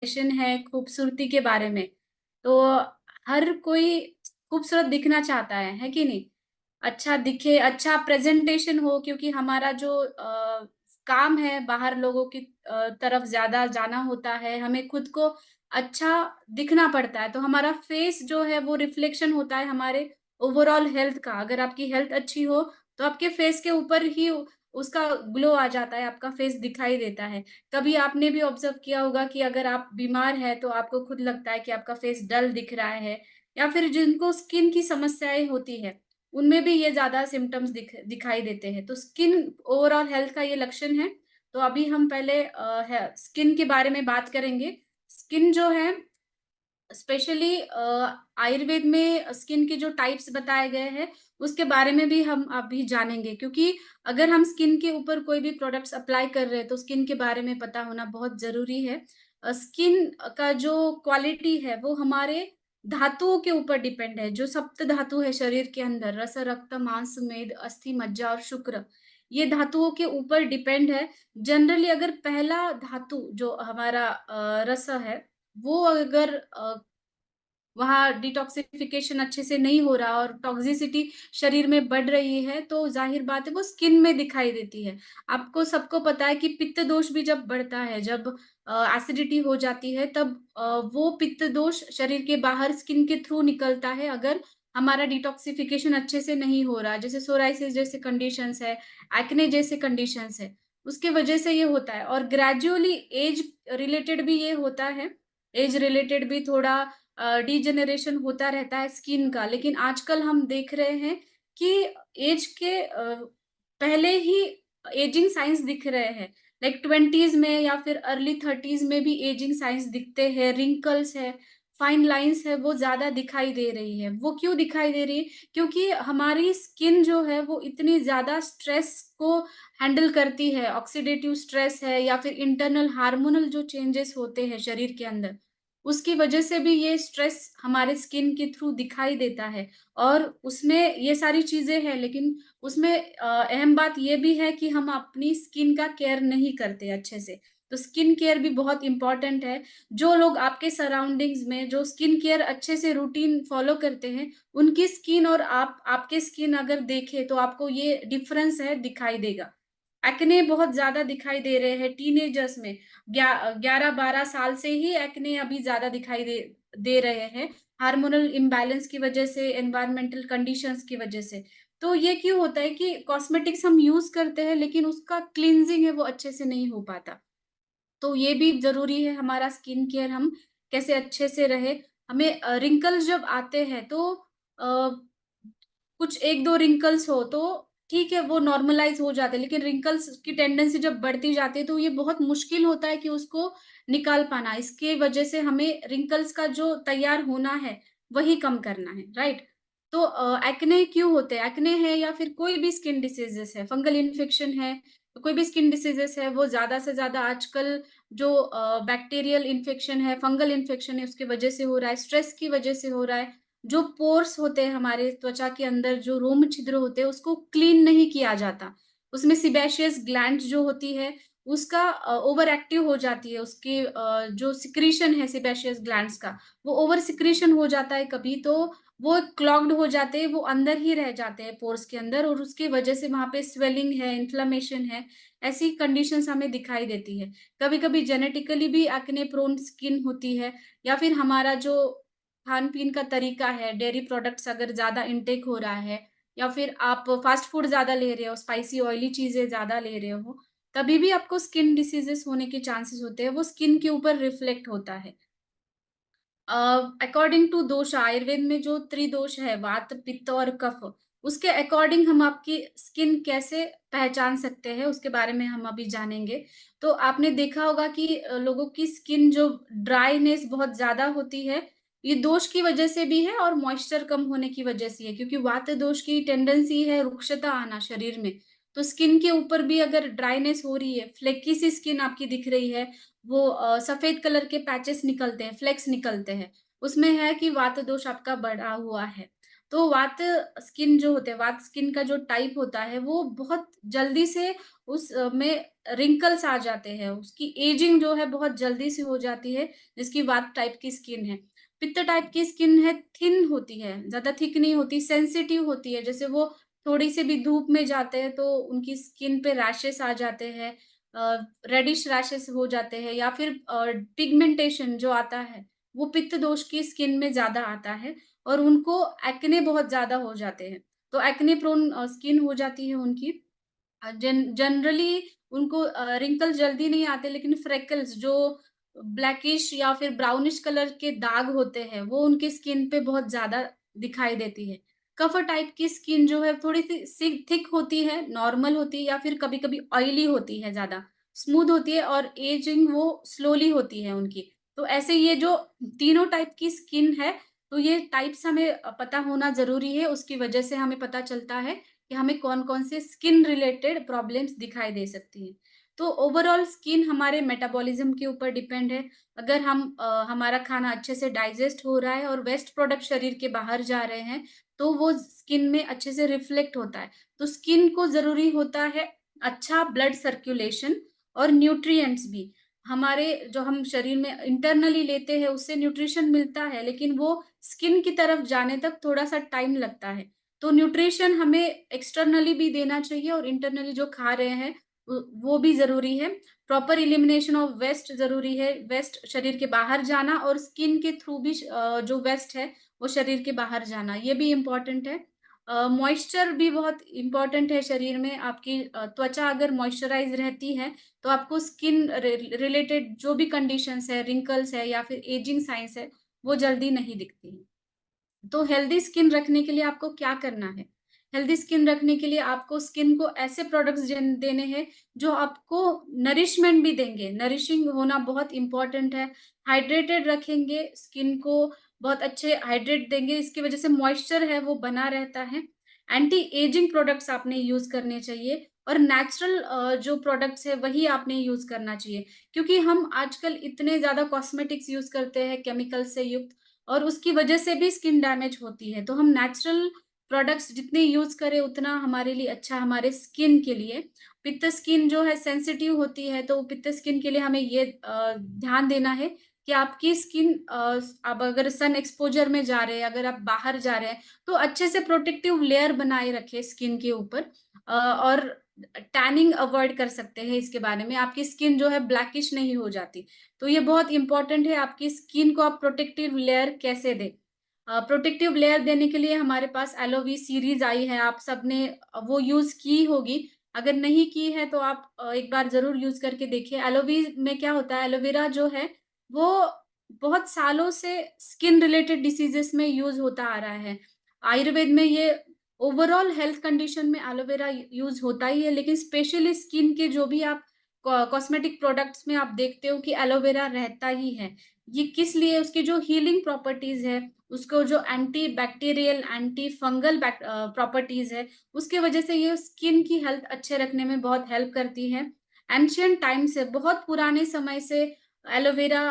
Question है खूबसूरती के बारे में। तो हर कोई खूबसूरत दिखना चाहता है कि नहीं? अच्छा दिखे, अच्छा प्रेजेंटेशन हो, क्योंकि हमारा जो काम है बाहर लोगों की तरफ ज्यादा जाना होता है, हमें खुद को अच्छा दिखना पड़ता है। तो हमारा फेस जो है वो रिफ्लेक्शन होता है हमारे ओवरऑल हेल्थ का। अगर आपकी हेल्थ अच्छी हो तो आपके फेस के ऊपर ही उसका ग्लो आ जाता है, आपका फेस दिखाई देता है। कभी आपने भी ऑब्जर्व किया होगा कि अगर आप बीमार हैं तो आपको खुद लगता है कि आपका फेस डल दिख रहा है, या फिर जिनको स्किन की समस्याएं होती है उनमें भी ये ज्यादा सिम्टम्स दिखाई देते हैं। तो स्किन ओवरऑल हेल्थ का ये लक्षण है। तो अभी हम पहले स्किन के बारे में बात करेंगे। स्किन जो है स्पेशली आयुर्वेद में स्किन के जो टाइप्स बताए गए हैं उसके बारे में भी हम अभी जानेंगे, क्योंकि अगर हम स्किन के ऊपर कोई भी प्रोडक्ट्स अप्लाई कर रहे हैं तो स्किन के बारे में पता होना बहुत जरूरी है। स्किन का जो क्वालिटी है वो हमारे धातुओं के ऊपर डिपेंड है। जो सप्त धातु है शरीर के अंदर, रस, रक्त, मांस, मेद, अस्थि, मज्जा और शुक्र, ये धातुओं के ऊपर डिपेंड है। जनरली अगर पहला धातु जो हमारा रस है वो अगर वहाँ डिटॉक्सिफिकेशन अच्छे से नहीं हो रहा और टॉक्सिसिटी शरीर में बढ़ रही है तो जाहिर बात है वो स्किन में दिखाई देती है। आपको सबको पता है कि पित्त दोष भी जब बढ़ता है, जब एसिडिटी हो जाती है, तब वो पित्त दोष शरीर के बाहर स्किन के थ्रू निकलता है। अगर हमारा डिटॉक्सिफिकेशन अच्छे से नहीं हो रहा, जैसे सोराइसिस जैसे कंडीशंस है, एक्ने जैसे कंडीशंस है, उसके वजह से ये होता है। और ग्रेजुअली एज रिलेटेड भी ये होता है। एज रिलेटेड भी थोड़ा डिजेनरेशन होता रहता है स्किन का। लेकिन आजकल हम देख रहे हैं कि एज के पहले ही एजिंग साइंस दिख रहे हैं। लाइक 20s में या फिर अर्ली 30s में भी एजिंग साइंस दिखते हैं। रिंकल्स है, फाइन लाइंस है, वो ज्यादा दिखाई दे रही है। वो क्यों दिखाई दे रही है? क्योंकि हमारी स्किन जो है वो इतनी ज्यादा स्ट्रेस को हैंडल करती है। ऑक्सीडेटिव स्ट्रेस है या फिर इंटरनल हार्मोनल जो चेंजेस होते हैं शरीर के अंदर, उसकी वजह से भी ये स्ट्रेस हमारे स्किन के थ्रू दिखाई देता है। और उसमें ये सारी चीजें हैं, लेकिन उसमें अहम बात ये भी है कि हम अपनी स्किन का केयर नहीं करते अच्छे से। तो स्किन केयर भी बहुत इंपॉर्टेंट है। जो लोग आपके सराउंडिंग्स में जो स्किन केयर अच्छे से रूटीन फॉलो करते हैं, उनकी स्किन और आपके स्किन अगर देखें तो आपको ये डिफरेंस है दिखाई देगा। एक्ने बहुत ज्यादा दिखाई दे रहे हैं टीनेजर्स में। 11-12 साल से ही एक्ने अभी ज्यादा दिखाई दे रहे हैं, हार्मोनल इम्बैलेंस की वजह से, एनवायरमेंटल कंडीशंस की वजह से। तो ये क्यों होता है कि कॉस्मेटिक्स हम यूज करते हैं लेकिन उसका क्लींजिंग है वो अच्छे से नहीं हो पाता। तो ये भी जरूरी है हमारा स्किन केयर हम कैसे अच्छे से रहे। हमें रिंकल्स जब आते हैं तो कुछ एक दो रिंकल्स हो तो ठीक है, वो नॉर्मलाइज हो जाते हैं। लेकिन रिंकल्स की टेंडेंसी जब बढ़ती जाती है तो ये बहुत मुश्किल होता है कि उसको निकाल पाना। इसके वजह से हमें रिंकल्स का जो तैयार होना है वही कम करना है, राइट? तो एक्ने क्यों होते हैं? एक्ने है या फिर कोई भी स्किन डिसीजेस है, फंगल इन्फेक्शन है, तो कोई भी स्किन डिसीजेस है, वो ज्यादा से ज्यादा आजकल जो बैक्टीरियल इन्फेक्शन है, फंगल इन्फेक्शन है, उसकी वजह से हो रहा है, स्ट्रेस की वजह से हो रहा है। जो पोर्स होते हैं हमारे त्वचा के अंदर, जो रोम छिद्र होते हैं, उसको क्लीन नहीं किया जाता। उसमें सिबेशियस ग्लैंड जो होती है उसका ओवर एक्टिव हो जाती है। उसके जो सिक्रीशन है सिबेशियस ग्लैंड्स का, वो ओवर सिक्रीशन हो जाता है कभी तो वो क्लॉग्ड हो जाते हैं, वो अंदर ही रह जाते हैं पोर्स के अंदर, और उसकी वजह से वहां पे स्वेलिंग है, इन्फ्लेमेशन है, ऐसी कंडीशंस हमें दिखाई देती है। कभी कभी जेनेटिकली भी एक्ने प्रोन स्किन होती है, या फिर हमारा जो खान पीन का तरीका है, डेयरी प्रोडक्ट्स अगर ज्यादा इनटेक हो रहा है, या फिर आप फास्ट फूड ज्यादा ले रहे हो, स्पाइसी ऑयली चीजें ज्यादा ले रहे हो, तभी भी आपको स्किन डिसीजेस होने के चांसेस होते हैं। वो स्किन के ऊपर रिफ्लेक्ट होता है। अकॉर्डिंग टू दोष, आयुर्वेद में जो त्रिदोष है, वात, पित्त और कफ, उसके अकॉर्डिंग हम आपकी स्किन कैसे पहचान सकते हैं उसके बारे में हम अभी जानेंगे। तो आपने देखा होगा कि लोगों की स्किन जो ड्राईनेस बहुत ज्यादा होती है, ये दोष की वजह से भी है और मॉइस्चर कम होने की वजह से है। क्योंकि वात दोष की टेंडेंसी है रुक्षता आना शरीर में। तो स्किन के ऊपर भी अगर ड्राईनेस हो रही है, फ्लेकी सी स्किन आपकी दिख रही है, वो सफेद कलर के पैचेस निकलते हैं, फ्लेक्स निकलते हैं, उसमें है कि वात दोष आपका बढ़ा हुआ है। तो वात स्किन जो होते हैं, वात स्किन का जो टाइप होता है, वो बहुत जल्दी से में रिंकल्स आ जाते हैं। उसकी एजिंग जो है बहुत जल्दी से हो जाती है, जिसकी वात टाइप की स्किन है। पित्त टाइप की स्किन है, थिन होती है, ज़्यादा थिक नहीं होती, सेंसिटिव होती है। जैसे वो थोड़ी-सी भी धूप में जाते हैं, तो उनकी स्किन पे रैशेस आ जाते हैं, रेडिश रैशेस हो जाते हैं, या फिर पिगमेंटेशन जो आता है, वो पित्त दोष की स्किन में ज़्यादा आता है और उनको एक्ने बहुत ज़्यादा हो जाते हैं। तो एक्ने प्रोन स्किन हो जाती है उनकी। जनरली उनको रिंकल्स जल्दी नहीं आते, लेकिन फ्रेकल्स जो ब्लैकिश या फिर ब्राउनिश कलर के दाग होते हैं, वो उनकी स्किन पे बहुत ज़्यादा दिखाई देती है। कफर टाइप की स्किन जो है थोड़ी-सी थिक होती है, नॉर्मल होती है, या फिर कभी-कभी ऑयली होती है ज़्यादा, स्मूथ होती है और एजिंग वो स्लोली होती है उनकी। तो ऐसे ये जो तीनों टाइप की स्किन है, तो ये टाइप्स हमें पता होना ज़रूरी है, उसकी वजह से हमें पता चलता है कि हमें कौन-कौन से स्किन रिलेटेड प्रॉब्लम्स दिखाई दे सकती हैं। तो ओवरऑल स्किन हमारे मेटाबॉलिज़्म के ऊपर डिपेंड है। अगर हमारा खाना अच्छे से डाइजेस्ट हो रहा है और वेस्ट प्रोडक्ट शरीर के बाहर जा रहे हैं, तो वो स्किन में अच्छे से रिफ्लेक्ट होता है। तो स्किन को ज़रूरी होता है अच्छा ब्लड सर्कुलेशन और न्यूट्रिएंट्स भी। हमारे जो हम शरीर में इंटरनली लेते हैं, उससे न्यूट्रिशन मिलता है, लेकिन वो स्किन की तरफ जाने तक थोड़ा-सा टाइम लगता है। तो न्यूट्रिशन हमें एक्सटर्नली भी देना चाहिए और इंटरनली जो खा रहे हैं वो भी ज़रूरी है। प्रॉपर एलिमिनेशन ऑफ वेस्ट ज़रूरी है। वेस्ट शरीर के बाहर जाना और स्किन के थ्रू भी जो वेस्ट है वो शरीर के बाहर जाना, ये भी इम्पोर्टेंट है। मॉइस्चर भी बहुत इम्पोर्टेंट है शरीर में। आपकी त्वचा अगर मॉइस्चराइज़ रहती है, तो आपको स्किन रिलेटेड जो भी कंडीशंस है, रिंकल्स है या फिर एजिंग साइन्स है, वो जल्दी नहीं दिखती हैं। तो हेल्दी स्किन रखने के लिए आपको क्या करना है? हेल्दी स्किन रखने के लिए आपको स्किन को ऐसे प्रोडक्ट्स देने हैं जो आपको नरिशमेंट भी देंगे। नरिशिंग होना बहुत इम्पोर्टेंट है। हाइड्रेटेड रखेंगे, स्किन को बहुत अच्छे हाइड्रेट देंगे, इसकी वजह से मॉइस्चर है वो बना रहता है। एंटी एजिंग प्रोडक्ट्स आपने यूज़ करने चाहिए और नेचुरल जो प्रोडक्ट्स है वही आपने यूज़ करना चाहिए। क्योंकि हम आजकल इतने ज़्यादा कॉस्मेटिक्स यूज़ करते हैं केमिकल से युक्त, और उसकी वजह से भी स्किन डैमेज होती है। तो हम नेचुरल प्रोडक्ट्स जितने यूज़ करें उतना हमारे लिए अच्छा, हमारे स्किन के लिए। पित्त स्किन जो है सेंसिटिव होती है, तो पित्त स्किन के लिए हमें ये ध्यान देना है कि आपकी स्किन अब अगर सन एक्सपोज़र में जा रहे हैं, अगर आप बाहर जा रहे हैं, तो अच्छे से प्रोटेक्टिव लेयर बनाए रखें स्किन के ऊपर। और टैनिंग अवॉइड कर सकते हैं इसके बारे में, आपकी स्किन जो है ब्लैकिश नहीं हो जाती। तो ये बहुत इम्पोर्टेंट है, आपकी स्किन को आप प्रोटेक्टिव लेयर कैसे दें। प्रोटेक्टिव लेयर देने के लिए हमारे पास एलोवी सीरीज़ आई है, आप सबने वो यूज़ की होगी। अगर नहीं की है तो आप एक बार ज़रूर यूज़ करके देखिए। एलोवी में क्या होता है, एलोवेरा जो है वो बहुत सालों से स्किन रिलेटेड डिसीज़ेज़ में यूज़ होता आ रहा है। आयुर्वेद में ये ओवरऑल हेल्थ कंडीशन में एलोवेरा यूज़ होता ही है, लेकिन स्पेशली स्किन के जो भी आप कॉस्मेटिक प्रोडक्ट्स में आप देखते हो कि एलोवेरा रहता ही है। ये किस लिए, उसकी जो हीलिंग प्रॉपर्टीज़ है, उसको जो anti bacterial, anti fungal properties है, उसकी वजह से ये स्किन की हेल्थ अच्छे रखने में बहुत हेल्प करती है। एंशिएंट टाइम से, बहुत पुराने समय से एलोवेरा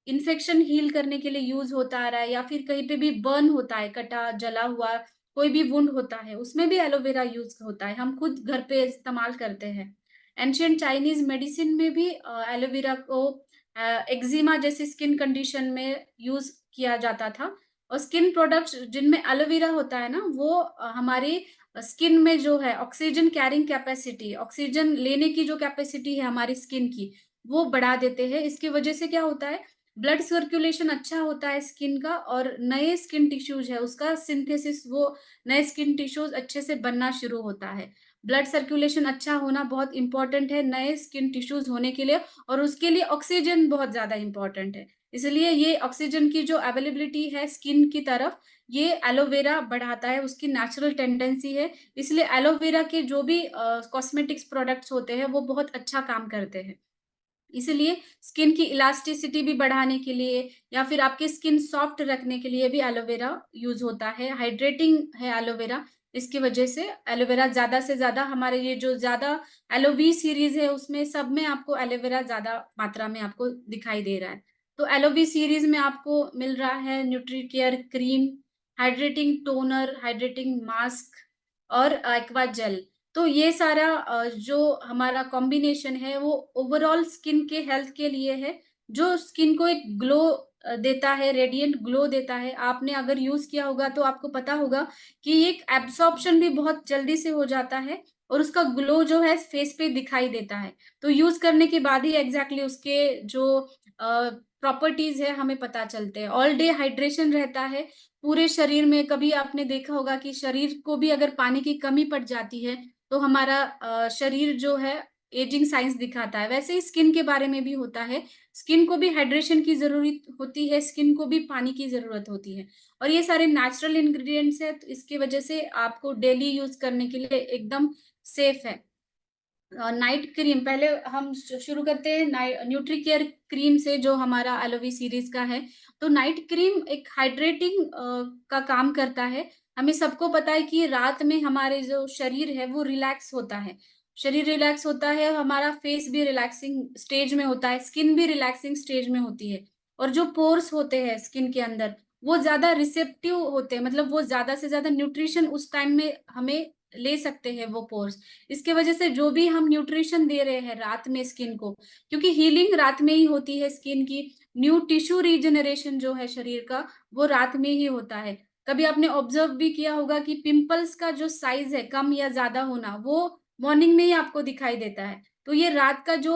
इन्फेक्शन हील करने के लिए यूज़ होता आ रहा है, या फिर कहीं पे भी बर्न होता है, कटा, जला हुआ कोई भी वुंड होता है, उसमें भी एलोवेरा यूज़ होता है। हम खुद घर पे इस्तेमाल करते हैं। एंशिएंट चाइनीज़ मेडिसिन में भी एलोवेरा को एक्जिमा जैसी स्किन कंडीशन में यूज़ किया जाता था। और स्किन प्रोडक्ट्स जिनमें एलोवेरा होता है ना, वो हमारी स्किन में जो है ऑक्सीजन कैरिंग कैपेसिटी, ऑक्सीजन लेने की जो कैपेसिटी है हमारी स्किन की, वो बढ़ा देते हैं। इसकी वजह से क्या होता है, ब्लड सर्कुलेशन अच्छा होता है स्किन का, और नए स्किन टिश्यूज़ है उसका सिंथेसिस, वो नए स्किन टिश्यूज़ अच्छे से बनना शुरू होता है। ब्लड सर्कुलेशन अच्छा होना बहुत इम्पोर्टेंट है नए स्किन टिश्यूज़ होने के लिए, और उसके लिए ऑक्सीजन बहुत ज़्यादा इम्पोर्टेंट है। इसलिए ये ऑक्सीजन की जो अवेलेबिलिटी है स्किन की तरफ, ये एलोवेरा बढ़ाता है, उसकी नेचुरल टेंडेंसी है। इसलिए एलोवेरा के जो भी कॉस्मेटिक्स प्रोडक्ट्स होते हैं, वो बहुत अच्छा काम करते हैं। इसीलिए स्किन की इलास्टिसिटी भी बढ़ाने के लिए, या फिर आपकी स्किन सॉफ्ट रखने के लिए भी एलोवेरा यूज़ होता है। हाइड्रेटिंग है एलोवेरा, इसकी वजह से एलोवेरा ज़्यादा से ज़्यादा, हमारे ये जो ज़्यादा एलोवी सीरीज़ है उसमें सब में आपको एलोवेरा ज़्यादा मात्रा में आपको दिखाई दे रहा है। तो एलोवी सीरीज़ में आपको मिल रहा है Nutricare cream, hydrating toner, hydrating mask और एक्वा जेल। तो ये सारा जो हमारा कॉम्बिनेशन है वो ओवरऑल स्किन के हेल्थ के लिए है, जो स्किन को एक ग्लो देता है, रेडिएंट ग्लो देता है। आपने अगर यूज़ किया होगा तो आपको पता होगा कि एक एब्ज़ॉर्प्शन भी बहुत जल्दी से हो जाता है और उसका ग्लो जो है फेस पे दिखाई देता है। तो यूज़ करने के बाद ही एग्ज़ैक्टली उसके जो प्रॉपर्टीज़ है हमें पता चलते हैं। ऑल डे हाइड्रेशन रहता है पूरे शरीर में। कभी आपने देखा होगा कि शरीर को भी अगर पानी की कमी पड़ जाती है, तो हमारा शरीर जो है एजिंग साइंस दिखाता है। वैसे ही स्किन के बारे में भी होता है। स्किन को भी हाइड्रेशन की ज़रूरत होती है, स्किन को भी पानी की ज़रूरत होती है और ये सारे नेचुरल इंग्रीडिएंट्स हैं, तो इसकी वजह से आपको डेली यूज़ करने के लिए एकदम सेफ है। नाइट क्रीम पहले हम शुरू करते हैं न्यूट्री केयर क्रीम से, जो हमारा एलोवी सीरीज का है। तो नाइट क्रीम एक हाइड्रेटिंग का काम करता है। हमें सबको पता है कि रात में हमारे जो शरीर है वो रिलैक्स होता है। शरीर रिलैक्स होता है, हमारा फेस भी रिलैक्सिंग स्टेज में होता है, स्किन भी रिलैक्सिंग स्टेज में होती है और जो पोर्स होते हैं स्किन के अंदर वो ज्यादा रिसेप्टिव होते हैं, मतलब वो ज्यादा से ज्यादा न्यूट्रिशन उस टाइम में हमें ले सकते हैं वो पोर्स। इसके वजह से जो भी हम न्यूट्रिशन दे रहे हैं रात में स्किन को, क्योंकि हीलिंग रात में ही होती है स्किन की, न्यू टिश्यू रीजनरेशन जो है शरीर का वो रात में ही होता है। कभी आपने ऑब्जर्व भी किया होगा कि पिंपल्स का जो साइज है कम या ज्यादा होना वो मॉर्निंग में ही आपको दिखाई देता है। तो ये रात का जो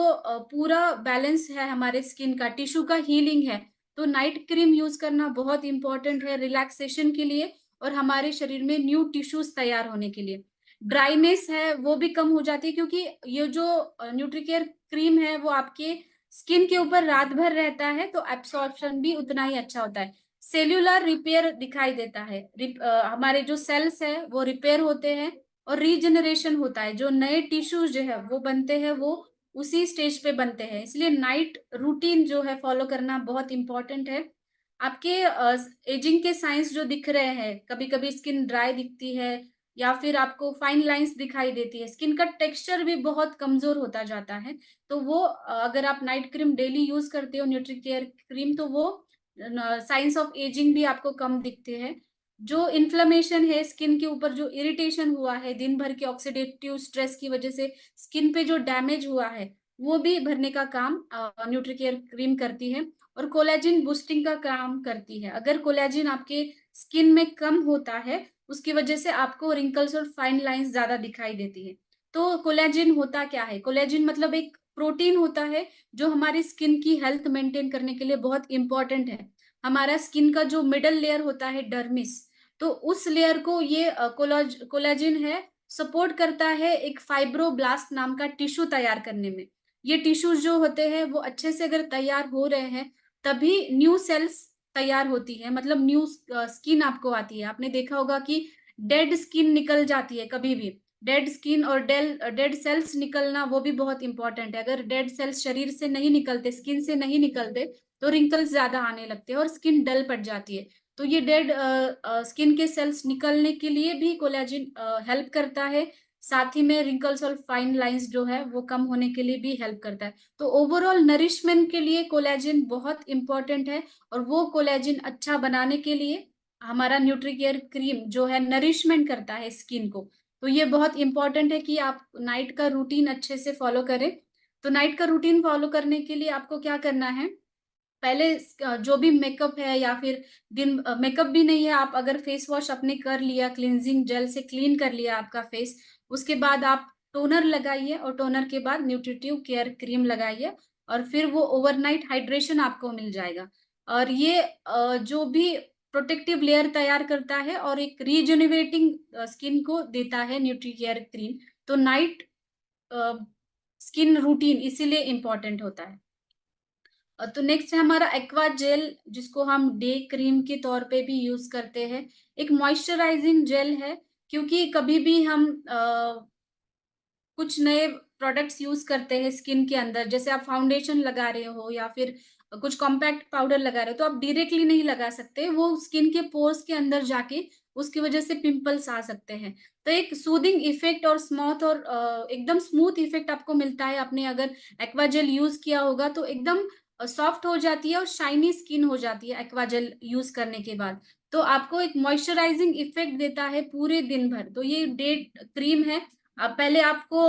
पूरा बैलेंस है हमारे स्किन का, टिश्यू का हीलिंग है। तो नाइट क्रीम यूज करना बहुत इंपॉर्टेंट है रिलैक्सेशन के लिए और हमारे शरीर में न्यू टिश्यूज तैयार होने के लिए। ड्राइनेस है वो भी कम हो जाती है, क्योंकि ये जो न्यूट्रीकेयर क्रीम है वो आपके स्किन के ऊपर रात भर रहता है, तो एब्सॉर्प्शन भी उतना ही अच्छा होता है। सेल्यूलर रिपेयर दिखाई देता है। हमारे जो सेल्स है वो रिपेयर होते हैं और रीजनरेशन होता है। जो नए टिश्यूज जो है वो बनते हैं वो उसी स्टेज पे बनते हैं। इसलिए नाइट रूटीन जो है फॉलो करना बहुत इंपॉर्टेंट है। आपके एजिंग के साइंस जो दिख रहे हैं, कभी कभी स्किन ड्राई दिखती है या फिर आपको फाइन लाइंस दिखाई देती है, स्किन का टेक्सचर भी बहुत कमजोर होता जाता है। तो वो अगर आप नाइट क्रीम डेली यूज करते हो न्यूट्री केयर क्रीम, तो वो साइंस ऑफ एजिंग भी आपको कम दिखते हैं। जो इन्फ्लेमेशन है स्किन के ऊपर, जो इरिटेशन हुआ है दिन भर के ऑक्सीडेटिव स्ट्रेस की वजह से स्किन पे जो डैमेज हुआ है, वो भी भरने का काम न्यूट्री केयर क्रीम करती है और कोलेजिन बूस्टिंग का काम करती है। अगर कोलेजिन आपके स्किन में कम होता है, उसकी वजह से आपको रिंकल्स और फाइन लाइंस ज्यादा दिखाई देती है। तो कोलेजिन होता क्या है? कोलेजिन मतलब एक प्रोटीन होता है जो हमारी स्किन की हेल्थ मेंटेन करने के लिए बहुत इंपॉर्टेंट है। हमारा स्किन का जो मिडल लेयर होता है डर्मिस, तो उस लेयर को ये कोलेजिन है सपोर्ट करता है एक फाइब्रोब्लास्ट नाम का टिश्यू तैयार करने में। ये टिश्यूज जो होते हैं वो अच्छे से अगर तैयार हो रहे हैं, तभी न्यू सेल्स तैयार होती है, मतलब न्यू स्किन आपको आती है। आपने देखा होगा कि डेड स्किन निकल जाती है कभी भी। डेड स्किन और डेड सेल्स निकलना वो भी बहुत इंपॉर्टेंट है। अगर डेड सेल्स शरीर से नहीं निकलते, स्किन से नहीं निकलते, तो रिंकल्स ज्यादा आने लगते हैं और स्किन डल पड़ जाती है। तो ये डेड स्किन के सेल्स निकलने के लिए भी कोलेजिन हेल्प करता है। साथ ही में रिंकल्स और फाइन लाइंस जो है वो कम होने के लिए भी हेल्प करता है। तो ओवरऑल नरिशमेंट के लिए कोलेजिन बहुत इंपॉर्टेंट है और वो कोलेजिन अच्छा बनाने के लिए हमारा न्यूट्री केयर क्रीम जो है नरिशमेंट करता है स्किन को। तो ये बहुत इंपॉर्टेंट है कि आप नाइट का रूटीन अच्छे से फॉलो करें। तो नाइट का रूटीन फॉलो करने के लिए आपको क्या करना है? पहले जो भी मेकअप है या फिर दिन मेकअप भी नहीं है, आप अगर फेस वॉश आपने कर लिया, क्लींजिंग जेल से क्लीन कर लिया आपका फेस, उसके बाद आप टोनर लगाइए और टोनर के बाद न्यूट्रिटिव केयर क्रीम लगाइए और फिर वो ओवरनाइट हाइड्रेशन आपको मिल जाएगा। और ये जो भी प्रोटेक्टिव लेयर तैयार करता है और एक रीजेनिवेटिंग स्किन को देता है न्यूट्री केयर क्रीम। तो नाइट स्किन रूटीन इसीलिए इम्पोर्टेंट होता है। तो नेक्स्ट है हमारा एक्वा जेल, जिसको हम डे क्रीम के तौर पे भी यूज करते हैं। एक मॉइस्चराइजिंग जेल है, क्योंकि कभी भी हम कुछ नए प्रोडक्ट्स यूज करते हैं स्किन के अंदर, जैसे आप फाउंडेशन लगा रहे हो या फिर कुछ कॉम्पैक्ट पाउडर लगा रहे हो, तो आप डायरेक्टली नहीं लगा सकते, वो स्किन के पोर्स के अंदर जाके उसकी वजह से पिंपल्स आ सकते हैं। तो एक सूदिंग इफेक्ट और स्मूथ और एकदम स्मूथ इफेक्ट आपको मिलता है। आपने अगर एक्वा जेल यूज किया होगा तो एकदम सॉफ्ट हो जाती है और शाइनी स्किन हो जाती है एक्वा जेल यूज़ करने के बाद। तो आपको एक मॉइस्चराइजिंग इफ़ेक्ट देता है पूरे दिन भर। तो ये डे क्रीम है। पहले आपको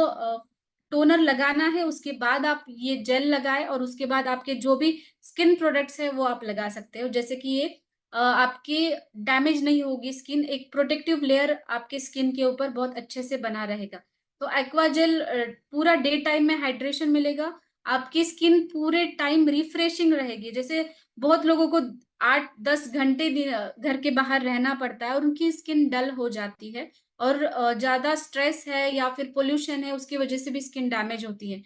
टोनर लगाना है, उसके बाद आप ये जेल लगाएँ और उसके बाद आपके जो भी स्किन प्रोडक्ट्स हैं वो आप लगा सकते हो। जैसे कि ये आपकी डैमेज नहीं होगी स्किन, एक प्रोटेक्टिव लेयर आपके स्किन के ऊपर बहुत अच्छे से बना रहेगा। तो एक्वा जेल पूरा डे टाइम में हाइड्रेशन मिलेगा, आपकी स्किन पूरे टाइम रिफ्रेशिंग रहेगी। जैसे बहुत लोगों को 8-10 घंटे घर के बाहर रहना पड़ता है और उनकी स्किन डल हो जाती है और ज़्यादा स्ट्रेस है या फिर पॉल्यूशन है, उसकी वजह से भी स्किन डैमेज होती है।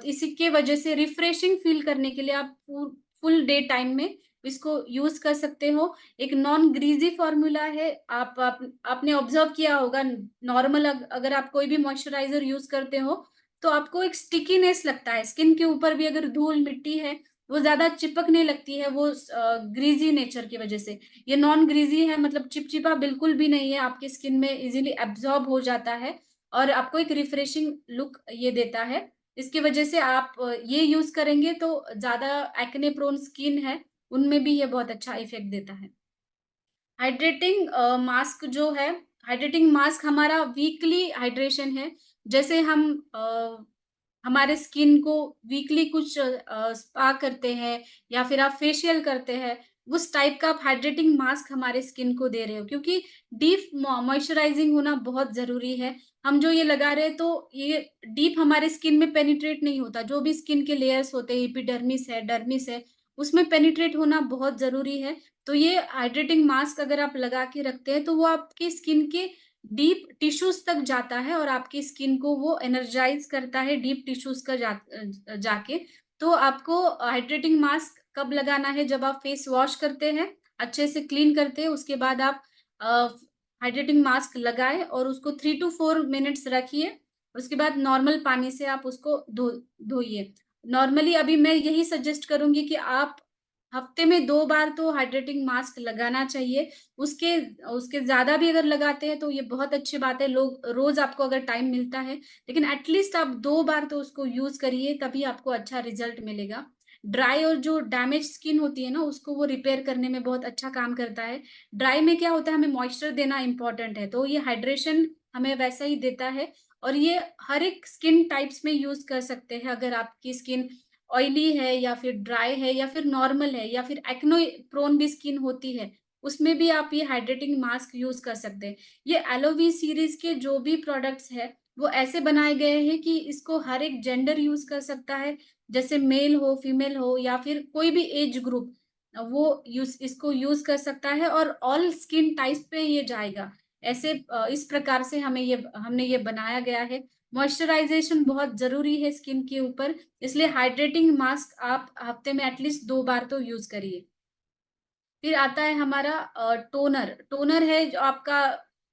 इसी के वजह से रिफ्रेशिंग फील करने के लिए आप फुल डे टाइम में इसको यूज़ कर सकते हो। एक नॉन ग्रीज़ी फ़ॉर्मूला है, आपने ऑब्ज़र्व किया होगा नॉर्मल अगर आप कोई भी मॉइस्चराइज़र यूज़ करते हो, तो आपको एक स्टिकीनेस लगता है, स्किन के ऊपर भी अगर धूल-मिट्टी है, वो ज़्यादा चिपकने लगती है वो ग्रीज़ी नेचर की वजह से। ये नॉन ग्रीज़ी है मतलब चिपचिपा बिल्कुल भी नहीं है, आपकी स्किन में ईज़िली एब्ज़ॉर्ब हो जाता है और आपको एक रिफ्रेशिंग लुक ये देता है। इसकी वजह से आप ये यूज़ करेंगे तो ज़्यादा एक्ने प्रोन स्किन है, उनमें भी ये बहुत अच्छा इफ़ेक्ट देता है। हाइड्रेटिंग मास्क जो है, हाइड्रेटिंग मास्क हमारा वीकली हाइड्रेशन है। जैसे हम हमारे स्किन को वीकली कुछ स्पा करते हैं या फिर आप फेशियल करते हैं, उस टाइप का आप हाइड्रेटिंग मास्क हमारे स्किन को दे रहे हो क्योंकि डीप मॉइस्चराइजिंग होना बहुत ज़रूरी है। हम जो ये लगा रहे हैं तो ये डीप हमारे स्किन में पेनिट्रेट नहीं होता। जो भी स्किन के लेयर्स होते हैं, एपिडर्मिस है, डर्मिस है, उसमें पेनिट्रेट होना बहुत ज़रूरी है। तो ये हाइड्रेटिंग मास्क अगर आप लगा के रखते हैं, तो वो आपकी स्किन के डीप टिश्यूज़ तक जाता है और आपकी स्किन को वो एनर्जाइज़ करता है डीप टिश्यूज़ का जाके। तो आपको हाइड्रेटिंग मास्क कब लगाना है, जब आप फेस वॉश करते हैं, अच्छे से क्लीन करते हैं, उसके बाद आप अ, हाइड्रेटिंग मास्क लगाएँ और उसको 3 टू 4 मिनट्स रखिए। उसके बाद नॉर्मल पानी से आप उसको धोइए। नॉर्मली अभी मैं यही सजेस्ट करूँगी कि आप हफ्ते में 2 बार तो हाइड्रेटिंग मास्क लगाना चाहिए। उसके उसके ज़्यादा भी अगर लगाते हैं तो ये बहुत अच्छी बात है, लोग रोज़ आपको अगर टाइम मिलता है, लेकिन एट लीस्ट आप 2 बार तो उसको यूज़ करिए तभी आपको अच्छा रिज़ल्ट मिलेगा। ड्राई और जो डैमेज स्किन होती है ना, उसको वो रिपेयर करने में बहुत अच्छा काम करता है। ड्राई में क्या होता है, हमें मॉइस्चर देना इम्पोर्टेंट है, तो ये हाइड्रेशन हमें वैसा ही देता है और ये हर एक स्किन टाइप्स में यूज़ कर सकते हैं। अगर आपकी स्किन ऑयली है या फिर ड्राई है या फिर नॉर्मल है या फिर एक्ने प्रोन भी स्किन होती है, उसमें भी आप ये हाइड्रेटिंग मास्क यूज़ कर सकते हैं। ये एलोवी सीरीज़ के जो भी प्रोडक्ट्स हैं, वो ऐसे बनाए गए हैं कि इसको हर एक जेंडर यूज़ कर सकता है, जैसे मेल हो, फीमेल हो या फिर कोई भी एज ग्रुप वो इसको यूज़ कर सकता है और ऑल स्किन टाइप पे ये जाएगा। ऐसे इस प्रकार से हमने ये बनाया गया है। मॉइस्चराइज़ेशन बहुत ज़रूरी है स्किन के ऊपर, इसलिए हाइड्रेटिंग मास्क आप हफ्ते में एटलीस्ट 2 बार तो यूज़ करिए। फिर आता है हमारा टोनर। टोनर है जो आपका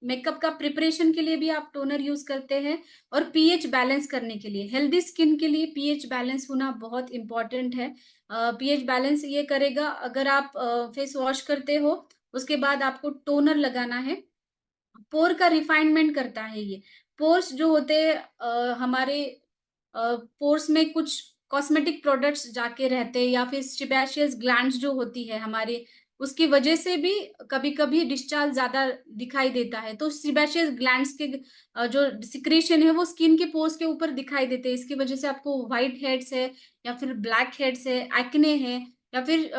मेकअप का प्रिपरेशन के लिए भी आप टोनर यूज़ करते हैं और पीएच बैलेंस करने के लिए। हेल्दी स्किन के लिए पीएच बैलेंस होना बहुत इम्पोर्टेंट है। पीएच बैलेंस ये करेगा अगर आप फेस वॉश करते हो, उसके बाद आपको टोनर लगाना है। पोर का रिफाइनमेंट करता है ये। पोर्स जो होते हैं हमारे पोर्स में कुछ कॉस्मेटिक प्रोडक्ट्स जाके रहते हैं या फिर सेबाशियस ग्लैंड्स जो होती है हमारे, उसकी वजह से भी कभी-कभी डिस्चार्ज ज़्यादा दिखाई देता है। तो सेबाशियस ग्लैंड्स के जो सिक्रीशन है वो स्किन के पोर्स के ऊपर दिखाई देते हैं। इसकी वजह से आपको व्हाइट हेड्स है या फिर ब्लैक हेड्स है, एक्ने है या फिर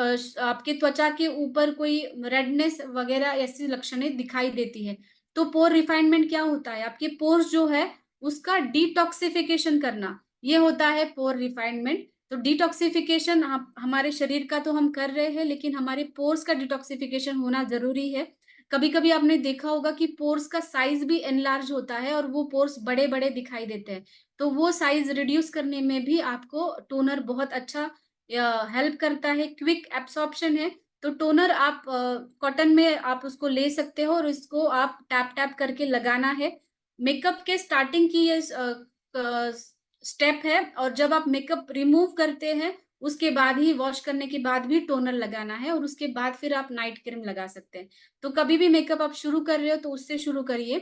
आपके त्वचा के ऊपर कोई रेडनेस वगैरह ऐसी लक्षणें दिखाई देती है। तो पोर रिफाइनमेंट क्या होता है? आपके पोर्स जो है उसका डिटॉक्सिफिकेशन करना, ये होता है पोर रिफाइनमेंट। तो डिटॉक्सिफिकेशन हम हमारे शरीर का तो हम कर रहे हैं, लेकिन हमारे पोर्स का डिटॉक्सिफिकेशन होना ज़रूरी है। कभी-कभी आपने देखा होगा कि पोर्स का साइज़ भी एनलार्ज होता है और वो पोर्स बड़े-बड़े दिखाई देते हैं। तो वो साइज़ रिड्यूस करने में भी आपको टोनर बहुत अच्छा हेल्प करता है, क्विक एब्सॉर्प्शन है। तो टोनर आप कॉटन में आप उसको ले सकते हो और इसको आप टैप-टैप करके लगाना है। मेकअप के स्टार्टिंग की ये स्टेप है और जब आप मेकअप रिमूव करते हैं, उसके बाद ही वॉश करने के बाद भी टोनर लगाना है और उसके बाद फिर आप नाइट क्रीम लगा सकते हैं। तो कभी भी मेकअप आप शुरू कर रहे हो तो उससे शुरू करिए।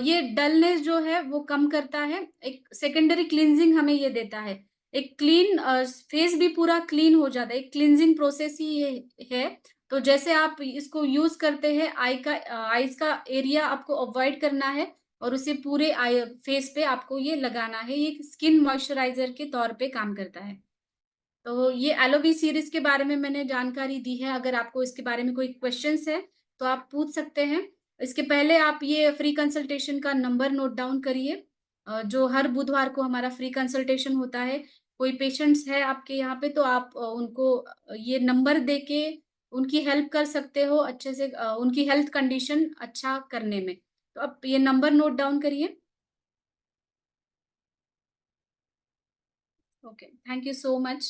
ये डलनेस जो है वो कम करता है, एक सेकेंडरी क्लींजिंग हमें ये देता है। एक क्लीन फेस भी पूरा क्लीन हो जाता है, एक क्लींजिंग प्रोसेस ही ये है। तो जैसे आप इसको यूज़ करते हैं, आईज़ का एरिया आपको अवॉइड करना है और उसे पूरे फेस पे आपको ये लगाना है, ये स्किन मॉइस्चराइज़र के तौर पे काम करता है। तो ये एलोवी सीरीज़ के बारे में मैंने जानकारी दी है, अगर आपको इसके बारे में कोई क्वेश्चन्स है, तो आप पूछ सकते हैं। इसके पहले आप ये फ्री कंसल्टेशन का नंबर नोट डाउन करिए। जो हर बुधवार को हमारा फ्री कंसल्टेशन होता है, कोई पेशेंट्स है आपके यहाँ पे तो आप उनको ये नंबर देके उनकी हेल्प कर सकते हो अच्छे से, उनकी हेल्थ कंडीशन अच्छा करने में। तो आप ये नंबर नोट डाउन करिए। Okay, thank you so much.